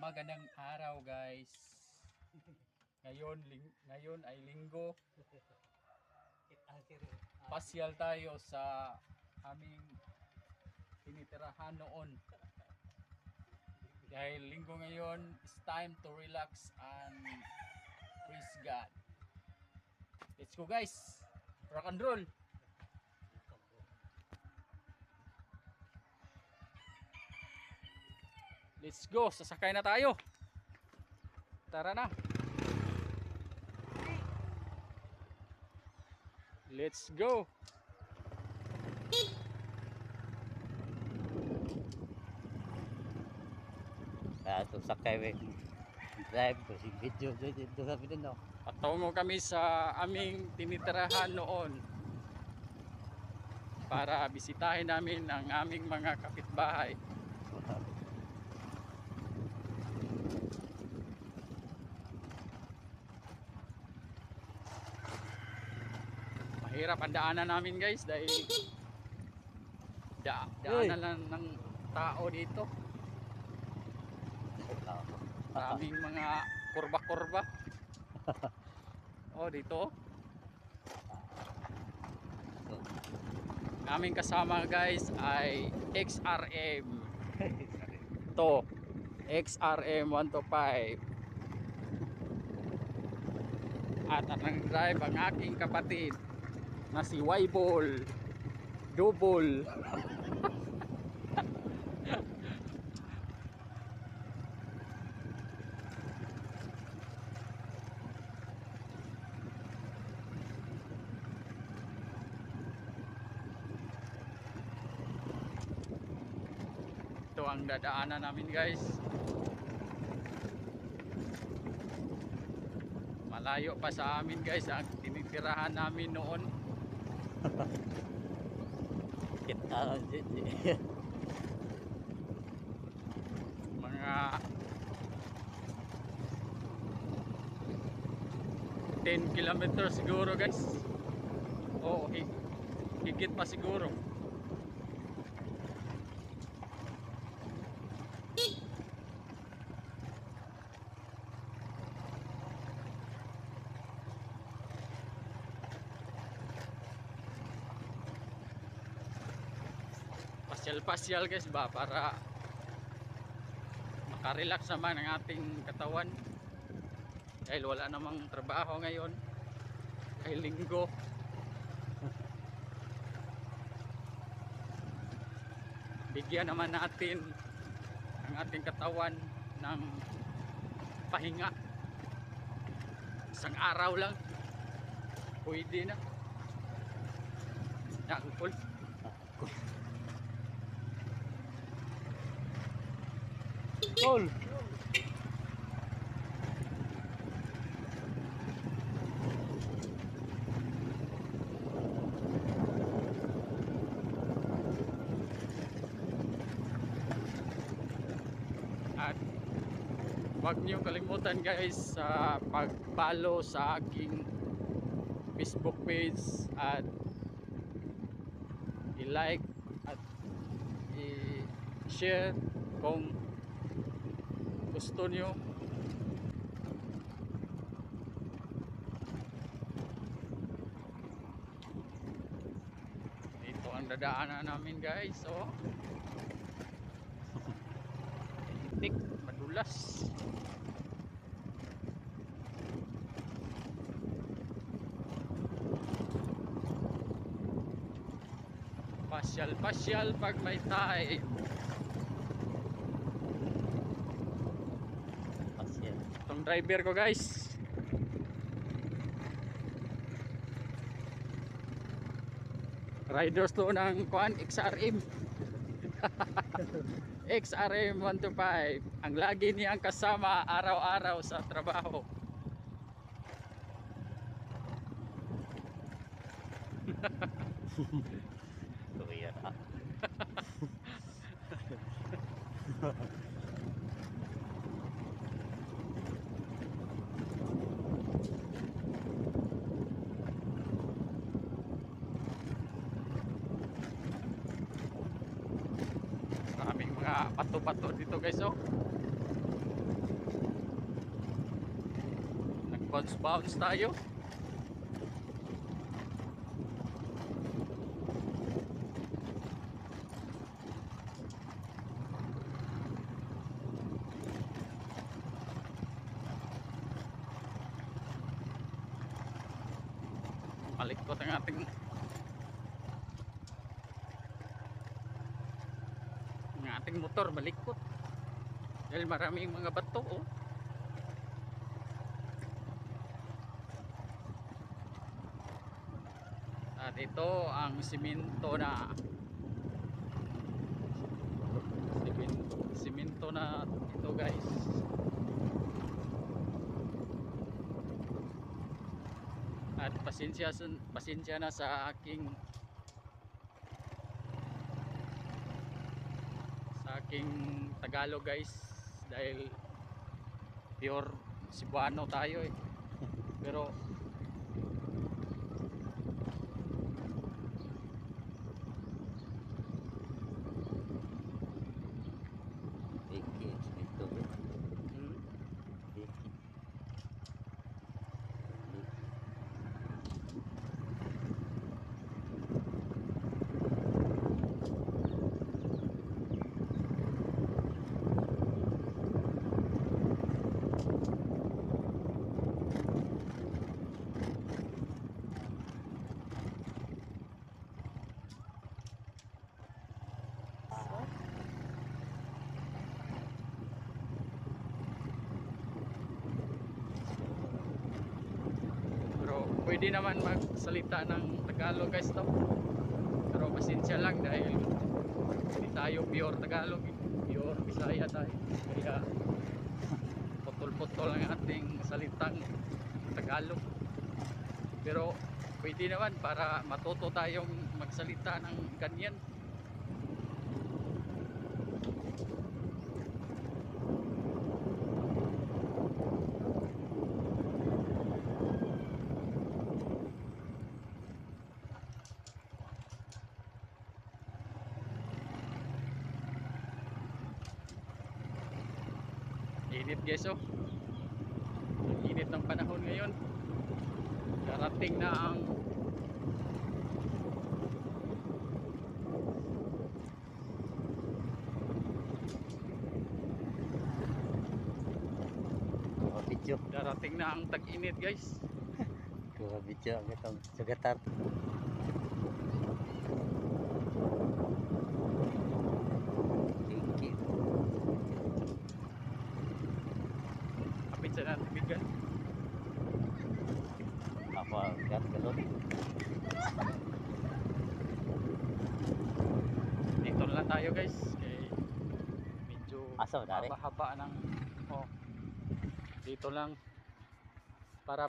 Magandang araw guys. Ngayon ay linggo. Pasyal tayo sa aming tinitirahan noon. Dahil linggo ngayon, it's time to relax and praise God. Let's go guys. Rock and roll. Let's go, sasakay na tayo. Tara na. Let's go. Ito sakay we drive ko si video dito sa pinno. Patungo kami sa aming tinitirahan noon para bisitahin namin ang aming mga kapitbahay. Mahirap ang daanan namin guys dahil daanan lang ng tao dito. Daming mga kurba-kurba. Oh, dito. Aming kasama guys ay XRM. To XRM 125. At ang drive ang aking kapatid na si Waibol Double. Ito ang dadaanan namin guys. Malayo pa sa amin guys ang tinitirahan namin noon. Kita Mga 10 kilometers siguro guys. Oo, higit pa siguro. Pasyal-pasyal guys ba para makarelax naman ang ating katawan dahil wala namang trabaho ngayon ay linggo. Bigyan naman natin ang ating katawan ng pahinga. Isang araw lang pwede na. Nakukul. Cool. At huwag niyo kalimutan guys sa pag-follow sa aking Facebook page at i-like at i-share kung gusto niyo. Ito ang dadaanan namin guys. So tik madulas. Pasyal pag may time. Itong driver ko guys, riders to ng kuan XRM. XRM 125 ang lagi niyang kasama araw-araw sa trabaho. Kuya na. Maraming mga pato-pato dito guys oh. Bounce tayo. Malikot ang ating motor, malikot dahil maraming mga bato oh. At ito ang simento na ito guys. At pasensya na sa aking Tagalog guys, dahil pure Cebuano tayo eh. Pero Iki, ito. pwede naman magsalita ng Tagalog guys to. Pero pasensya lang dahil hindi tayo pure Tagalog, pure Bisaya tayo. Kaya putol-putol ang ating salitang Tagalog. Pero pwede naman para matuto tayong magsalita ng ganyan. Init guys oh. Ang init ng panahon ngayon. Darating na ang tag-init guys. Kuha video ang itong sugatar. Iki. Kapit sa natin bigan. Apa gat galon. Dito na lang tayo guys. Kaya medyo Asa dari? mahaba ng dito lang para